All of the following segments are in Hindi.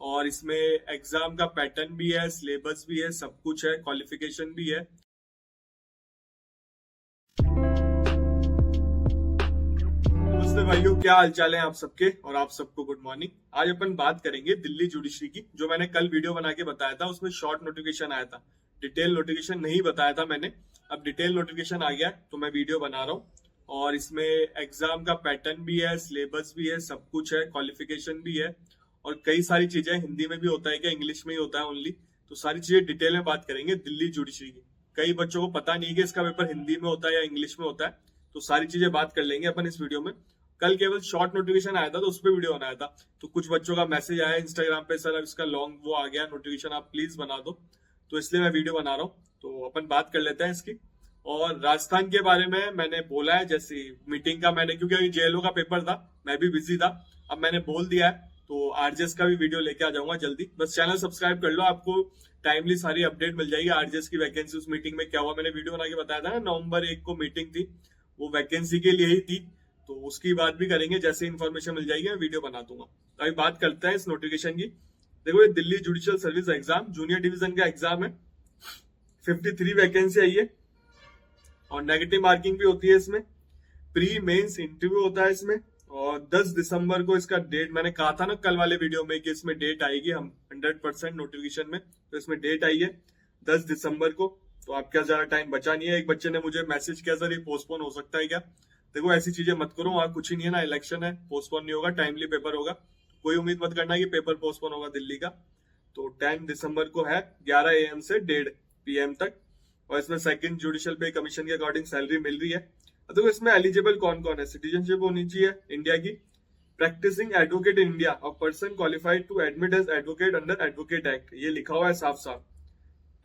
और इसमें एग्जाम का पैटर्न भी है, सिलेबस भी है, सब कुछ है, क्वालिफिकेशन भी है। नमस्ते भाइयों, क्या हालचाल है आप सबके, और आप सबको गुड मॉर्निंग। आज अपन बात करेंगे दिल्ली जुडिशरी की। जो मैंने कल वीडियो बना के बताया था उसमें शॉर्ट नोटिफिकेशन आया था, डिटेल नोटिफिकेशन नहीं बताया था मैंने। अब डिटेल नोटिफिकेशन आ गया तो मैं वीडियो बना रहा हूँ। और इसमें एग्जाम का पैटर्न भी है, सिलेबस भी है, सब कुछ है, क्वालिफिकेशन भी है, और कई सारी चीजें हिंदी में भी होता है क्या इंग्लिश में ही होता है ओनली, तो सारी चीजें डिटेल में बात करेंगे दिल्ली जुडिशरी की। कई बच्चों को पता नहीं कि इसका पेपर हिंदी में होता है या इंग्लिश में होता है, तो सारी चीजें बात कर लेंगे अपन इस वीडियो में। कल केवल शॉर्ट नोटिफिकेशन आया था तो उस पर वीडियो बनाया था, तो कुछ बच्चों का मैसेज आया इंस्टाग्राम पे, सर अब इसका लॉन्ग वो आ गया नोटिफिकेशन, आप प्लीज बना दो, तो इसलिए मैं वीडियो बना रहा हूँ। तो अपन बात कर लेते हैं इसकी। और राजस्थान के बारे में मैंने बोला है, जैसे मीटिंग का मैंने, क्योंकि अभी जेएलओ का पेपर था, मैं भी बिजी था, अब मैंने बोल दिया है, तो आरजेएस का भी वीडियो लेके आ जाऊंगा जल्दी। बस चैनल सब्सक्राइब कर लो, आपको टाइमली सारी अपडेट मिल जाएगी आरजेएस की वैकेंसी, उस मीटिंग में क्या हुआ। मैंने वीडियो बना के बताया था ना, नवंबर 1 को मीटिंग थी, वो वैकेंसी के लिए ही थी, तो उसकी बात भी करेंगे। जैसे इन्फॉर्मेशन मिल जाएगी मैं वीडियो बना दूंगा। तो अभी बात करते हैं इस नोटिफिकेशन की। देखो, ये Delhi judicial service exam junior division का एग्जाम है। 53 वैकेंसी आई है और नेगेटिव मार्किंग भी होती है इसमें। प्री मेंस इंटरव्यू होता है इसमें, और 10 दिसंबर को इसका डेट, मैंने कहा था ना कल वाले वीडियो में कि इसमें डेट आएगी, हम 100% नोटिफिकेशन में, तो इसमें डेट आई है 10 दिसंबर को। तो आपका ज्यादा टाइम बचा नहीं है। एक बच्चे ने मुझे मैसेज किया, सर ये पोस्टपोन हो सकता है क्या। देखो, ऐसी चीजें मत करो, वहां कुछ ही नहीं है ना, इलेक्शन है, पोस्टपोन नहीं होगा, टाइमली पेपर होगा। कोई उम्मीद मत करना कि पेपर पोस्टपोन होगा दिल्ली का। तो 10 दिसंबर को है 11 AM से 1:30 PM तक। और इसमें सेकंड जुडिशियल पे कमीशन के अकॉर्डिंग सैलरी मिल रही है। देखो, इसमें एलिजिबल कौन कौन है, सिटीजनशिप होनी चाहिए इंडिया की, practising advocate in India, a person qualified to admit as advocate under advocate act, ये लिखा हुआ है साफ साफ,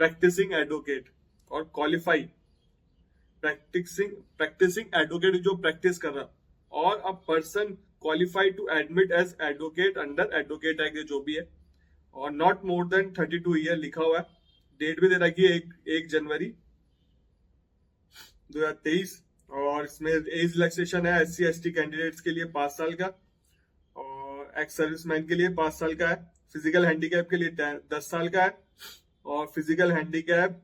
प्रैक्टिसिंग एडवोकेट और क्वालिफाई, प्रैक्टिसिंग एडवोकेट जो प्रैक्टिस कर रहा, और a person qualified to admit as advocate under advocate act, जो भी है, और नॉट मोर देन 32 ईयर लिखा हुआ है। डेट भी दे रखी है 1 जनवरी 2023। और इसमें एज रिलैक्सेशन है SC ST कैंडिडेट्स के लिए 5 साल का, और एक्स सर्विसमैन के लिए 5 साल का है, फिजिकल हैंडीकैप के लिए 10 साल का है, और फिजिकल हैंडीकैप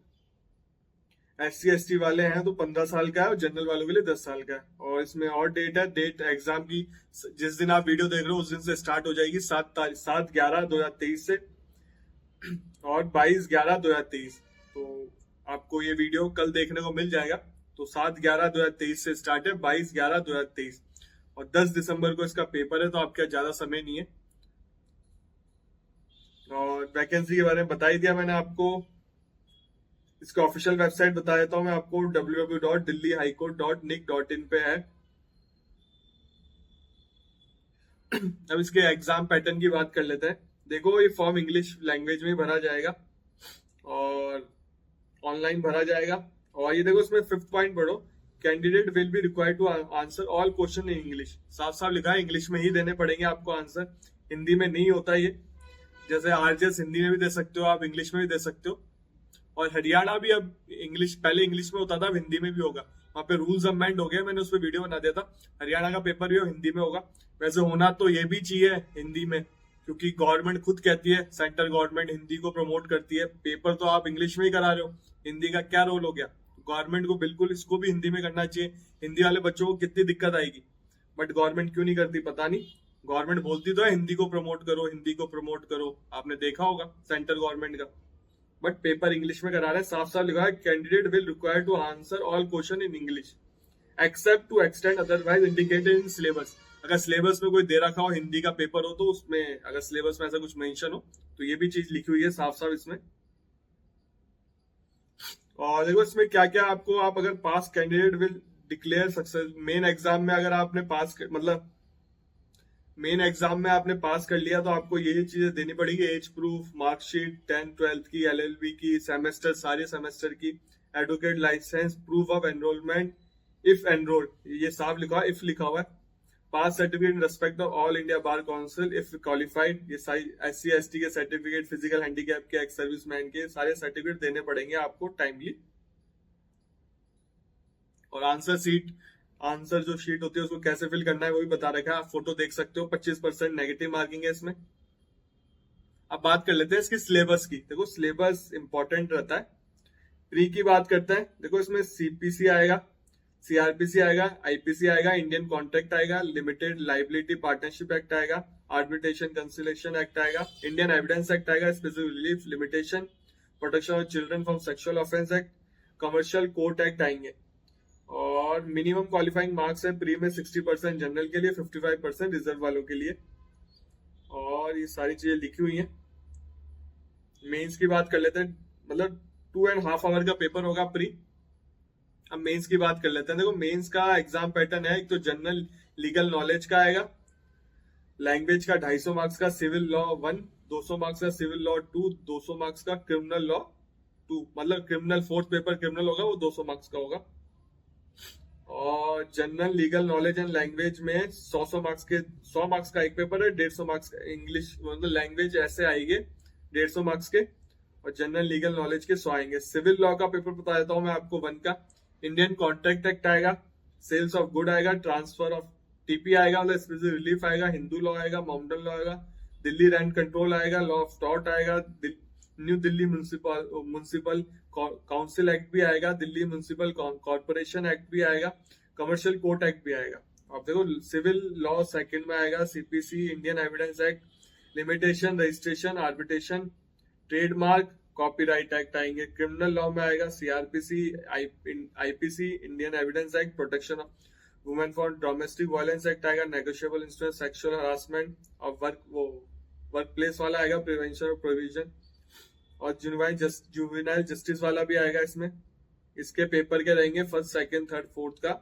SC ST वाले हैं तो 15 साल का है, और जनरल वालों के लिए 10 साल का है। और इसमें और डेट है, डेट एग्जाम की जिस दिन आप वीडियो देख रहे हो उस दिन से स्टार्ट हो जाएगी, 7/11/2023 से, और 22/11/2023। तो आपको ये वीडियो कल देखने को मिल जाएगा। तो 7/11/2023 से स्टार्ट है, 22/11/2023, और 10 दिसंबर को इसका पेपर है, तो आपका ज्यादा समय नहीं है। और वैकेंसी के बारे में बता ही दिया मैंने आपको। इसका ऑफिशियल वेबसाइट बता देता हूं मैं आपको, www.delhihighcourt.nic.in पे है। अब इसके एग्जाम पैटर्न की बात कर लेते हैं। देखो, ये फॉर्म इंग्लिश लैंग्वेज में भरा जाएगा और ऑनलाइन भरा जाएगा। और ये देखो, इसमें 5th पॉइंट पढ़ो, candidate will be required to answer all question in English. साफ साफ लिखा है इंग्लिश में ही देने पड़ेंगे आपको आंसर, हिंदी में नहीं होता ये। जैसे आरजेएस हिंदी में भी दे सकते हो आप, इंग्लिश में भी दे सकते हो। और हरियाणा भी अब इंग्लिश, पहले इंग्लिश में होता था, अब हिंदी में भी होगा। वहां पे रूल्स अमेंड हो गए, मैंने उस पर वीडियो बना दिया था। हरियाणा का पेपर भी हिंदी में होगा। वैसे होना तो ये भी चाहिए हिंदी में, क्योंकि गवर्नमेंट खुद कहती है, सेंट्रल गवर्नमेंट हिंदी को प्रमोट करती है। पेपर तो आप इंग्लिश में ही करा रहे हो, हिंदी का क्या रोल हो गया। गवर्नमेंट को बिल्कुल इसको भी हिंदी में करना चाहिए। हिंदी वाले बच्चों को कितनी दिक्कत आएगी, बट गवर्नमेंट क्यों नहीं करती पता नहीं। गवर्नमेंट बोलती तो है हिंदी को प्रमोट करो, हिंदी को प्रमोट करो, आपने देखा होगा सेंट्रल गवर्नमेंट का, बट पेपर इंग्लिश में करा रहे हैं। साफ साफ लिखा है, candidate will require to answer all question in English except to extend otherwise indicated in syllabus. अगर सिलेबस में कोई दे रखा हो हिंदी का पेपर हो, तो उसमें अगर सिलेबस में ऐसा कुछ मेंशन हो तो ये भी चीज लिखी हुई है साफ साफ इसमें। और देखो, इसमें क्या क्या आपको, आप अगर pass candidate will declare success main exam में, अगर आपने पास मतलब मेन एग्जाम में आपने पास कर लिया, तो आपको यही चीजें देनी पड़ेगी, as proof, marksheet, 10th 12th की, LLB की, सेमेस्टर, सारे सेमेस्टर की, advocate licence, proof of enrolment if enrolled, ये साफ लिखा हुआ है, इफ लिखा हुआ है, pass certificate in respect of All India Bar Council if qualified, ये SC ST के सर्टिफिकेट, फिजिकल हैंडीकैप के, एक्स सर्विसमैन के, सारे सर्टिफिकेट देने पड़ेंगे आपको टाइमली। और आंसर जो शीट होती है उसको कैसे फिल करना है वो भी बता रखा है, आप फोटो देख सकते हो। 25% नेगेटिव मार्किंग है इसमें। अब बात कर लेते हैं इसकी सिलेबस की। देखो सिलेबस इंपॉर्टेंट रहता है। प्री की बात करते हैं, देखो इसमें सीपीसी आएगा, सीआरपीसी आएगा, आईपीसी आएगा, इंडियन कॉन्ट्रैक्ट आएगा, लिमिटेड लाइबिलिटी पार्टनरशिप एक्ट आएगा, आर्बिट्रेशन कंसिलेशन एक्ट आएगा, इंडियन एविडेंस एक्ट आएगा, specific relief limitation, protection of children from sexual offence act, commercial court act आएंगे। और मिनिमम क्वालिफाइंग मार्क्स है प्री में 60% जनरल के लिए, 55% रिजर्व वालों के लिए। और ये सारी चीजें लिखी हुई हैं। मेंस की बात कर लेते हैं, मतलब 2.5 आवर का पेपर होगा प्री। अब मेंस की बात कर लेते हैं। देखो मेंस का एग्जाम पैटर्न है, एक तो जनरल लीगल नॉलेज का आएगा, लैंग्वेज का 250 मार्क्स का, सिविल लॉ 1 200 मार्क्स का, सिविल लॉ 2 200 मार्क्स का, क्रिमिनल लॉ 2 मतलब क्रिमिनल फोर्थ पेपर क्रिमिनल होगा वो 200 मार्क्स का होगा। और general legal knowledge and language में 100 मार्क्स के 100 मार्क्स का एक पेपर है, 150 मार्क्स इंग्लिश मतलब लैंग्वेज ऐसे आएंगे 150 मार्क्स के, और जनरल लीगल नॉलेज के 100 आएंगे। सिविल लॉ का पेपर बता देता हूँ मैं आपको 1 का। इंडियन कॉन्ट्रैक्ट एक्ट आएगा, सेल्स ऑफ गुड आएगा, ट्रांसफर ऑफ टीपी आएगा मतलब स्पेशल रिलीफ आएगा, हिंदू लॉ आएगा, माउंटेन लॉ आएगा, दिल्ली रैंट कंट्रोल आएगा, लॉ ऑफ टॉर्ट आएगा, new Delhi municipal council act भी आएगा, दिल्ली म्युनिसिपल कॉर्पोरेशन एक्ट भी आएगा, कमर्शियल कोर्ट एक्ट भी आएगा। अब देखो सिविल लॉ सेकंड में आएगा, CPC, Indian evidence act, limitation, registration, arbitration, trademark, copyright act आएंगे। क्रिमिनल लॉ में आएगा CrPC, IPC, Indian evidence act, protection of women for domestic violence act आएगा, नेगोशिएबल इंस्ट्रूमेंट, सेक्सुअल हरासमेंट और वर्क प्लेस वाला आएगा, प्रिवेंशन और प्रोविजन, और जुवेनाइल जस्टिस वाला भी आएगा इसमें। इसके पेपर के रहेंगे फर्स्ट, सेकंड, थर्ड, फोर्थ का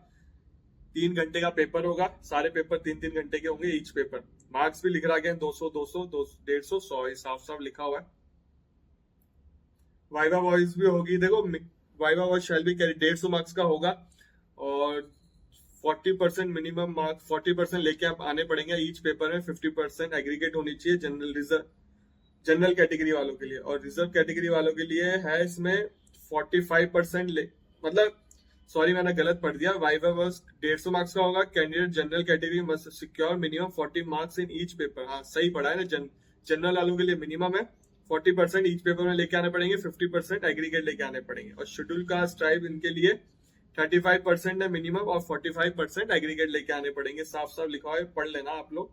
3 घंटे का पेपर होगा। सारे पेपर 3-3 घंटे के होंगे ईच पेपर। मार्क्स भी लिख रहा गया 200 200 150 100 साफ साफ लिखा हुआ है। वाइवा वॉइस भी होगी। देखो viva voice shall be carry 150 marks का होगा, और 40% मिनिमम मार्क्स 40% लेके आप आने पड़ेंगे ईच पेपर में। 50% एग्रीगेट होनी चाहिए जनरल कैटेगरी वालों के लिए, और रिजर्व कैटेगरी वालों के लिए है इसमें 45% मतलब सॉरी मैंने गलत पढ़ दिया। वाइवा वॉइस 150 मार्क्स का होगा। Candidate general category must secure minimum 40 marks in each paper. हाँ सही पढ़ा है ना, जनरल वालों के लिए मिनिमम है 40% ईच पेपर में लेके आने पड़ेंगे, 50% एग्रीगेट लेके आने पड़ेंगे। और शेड्यूल कास्ट ट्राइब इनके लिए 35% है मिनिमम, और 45% एग्रीगेट लेके आने पड़ेंगे। साफ साफ लिखा हुआ है, पढ़ लेना आप लोग।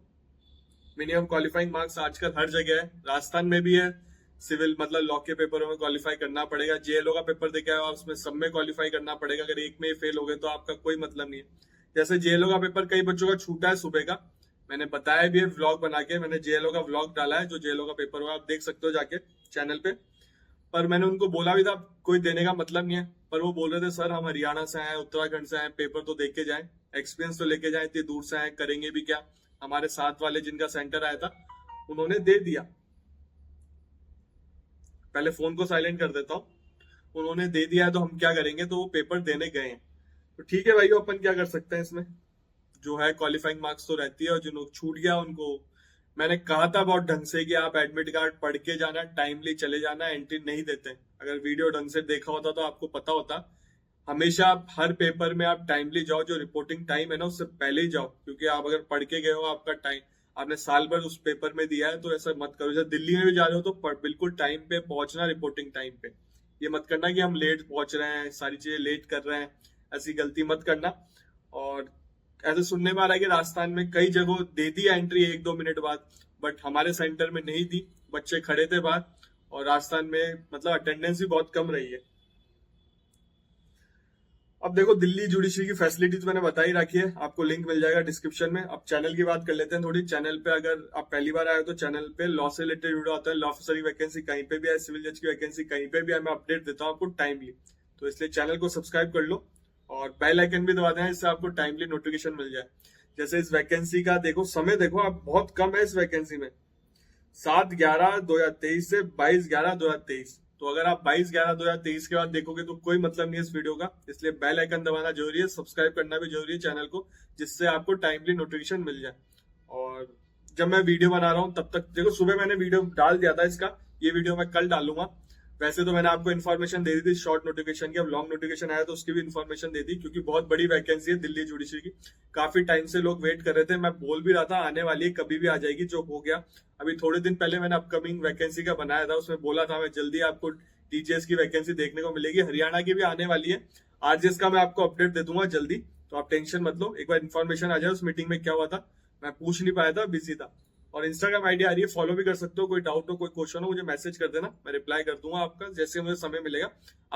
मिनिमम क्वालिफाइंग मार्क्स आजकल हर जगह है, राजस्थान में भी है। सिविल मतलब लॉ के पेपरों में क्वालिफाई करना पड़ेगा। जेएलओ का पेपर देके आया और उसमें सब में क्वालिफाई करना पड़ेगा। अगर एक में फेल हो गए तो आपका कोई मतलब नहीं है। जैसे जेएलओ का पेपर कई बच्चों का छूटा है सुबह का, मैंने बताया भी है व्लॉग बना के, मैंने जेएलओ का व्लॉग डाला है, जो जेएलओ का पेपर हुआ आप देख सकते हो जाके चैनल पे। पर मैंने उनको बोला भी था कोई देने का मतलब नहीं है, पर वो बोल रहे थे सर हम हरियाणा से आए, उत्तराखंड से आए, पेपर तो देख के जाए, एक्सपीरियंस तो लेके जाए, इतनी दूर से आए, करेंगे भी क्या। हमारे साथ वाले जिनका सेंटर आया था उन्होंने दे दिया। पहले फोन को साइलेंट कर देता हूँ। उन्होंने दे दिया है तो हम क्या करेंगे, तो वो पेपर देने गए हैं। तो ठीक है भाई, अपन क्या कर सकते हैं इसमें, जो है क्वालिफाइंग मार्क्स तो रहती है। और जिन छूट गया उनको मैंने कहा था बहुत ढंग से कि आप एडमिट कार्ड पढ़ के जाना, टाइमली चले जाना, एंट्री नहीं देते। अगर वीडियो ढंग से देखा होता तो आपको पता होता। हमेशा आप हर पेपर में आप टाइमली जाओ, जो रिपोर्टिंग टाइम है ना उससे पहले ही जाओ, क्योंकि आप अगर पढ़ के गए हो, आपका टाइम आपने साल भर उस पेपर में दिया है, तो ऐसा मत करो। जब दिल्ली में भी जा रहे हो तो बिल्कुल टाइम पे पहुंचना, रिपोर्टिंग टाइम पे। ये मत करना कि हम लेट पहुंच रहे हैं, सारी चीजें लेट कर रहे हैं, ऐसी गलती मत करना। और ऐसे सुनने में आ रहा है कि राजस्थान में कई जगहों दे दी एंट्री 1-2 मिनट बाद, बट हमारे सेंटर में नहीं दी, बच्चे खड़े थे बाहर। और राजस्थान में मतलब अटेंडेंस भी बहुत कम रही है। अब देखो दिल्ली जुडिशरी की फैसिलिटीज मैंने बता ही रखी है, आपको लिंक मिल जाएगा डिस्क्रिप्शन में। अब चैनल की बात कर लेते हैं थोड़ी। चैनल पे अगर आप पहली बार आए हो तो चैनल पे लॉ से रिलेटेड वीडियो आता है। लॉ ऑफिसर की वैकेंसी कहीं पे भी है, सिविल जज की वैकेंसी कहीं पे भी है, मैं अपडेट देता हूँ आपको टाइमली। तो इसलिए चैनल को सब्सक्राइब कर लो और बेल आइकन भी दबा देना, इससे आपको टाइमली नोटिफिकेशन मिल जाए। जैसे इस वैकेंसी का देखो समय, देखो आप बहुत कम है इस वैकेंसी में, 7/11/2023 से 22/11/2023। तो अगर आप 22/11/2023 के बाद देखोगे तो कोई मतलब नहीं है इस वीडियो का। इसलिए बेल आइकन दबाना जरूरी है, सब्सक्राइब करना भी जरूरी है चैनल को, जिससे आपको टाइमली नोटिफिकेशन मिल जाए। और जब मैं वीडियो बना रहा हूँ तब तक देखो, सुबह मैंने वीडियो डाल दिया था इसका, ये वीडियो मैं कल डालूंगा। वैसे तो मैंने आपको इन्फॉर्मेशन दे दी थी शॉर्ट नोटिफिकेशन की, अब लॉन्ग नोटिफिकेशन आया तो उसकी भी इन्फॉर्मेशन दे दी, क्योंकि बहुत बड़ी वैकेंसी है दिल्ली जुडिशरी की। काफी टाइम से लोग वेट कर रहे थे, मैं बोल भी रहा था आने वाली है, कभी भी आ जाएगी, जो हो गया। अभी थोड़े दिन पहले मैंने अपकमिंग वैकेंसी का बनाया था, उसमें बोला था मैं जल्दी आपको टीजीएस की वैकेंसी देखने को मिलेगी, हरियाणा की भी आने वाली है। आरजेएस का मैं आपको अपडेट दे दूंगा जल्दी, तो आप टेंशन मत लो। एक बार इन्फॉर्मेशन आ जाए उस मीटिंग में क्या हुआ था, मैं पूछ नहीं पाया था, बिजी था। और इंस्टाग्राम आईडी आ रही है, फॉलो भी कर सकते हो। कोई डाउट हो, कोई क्वेश्चन हो, मुझे मैसेज कर देना, मैं रिप्लाई कर दूंगा आपका जैसे मुझे समय मिलेगा।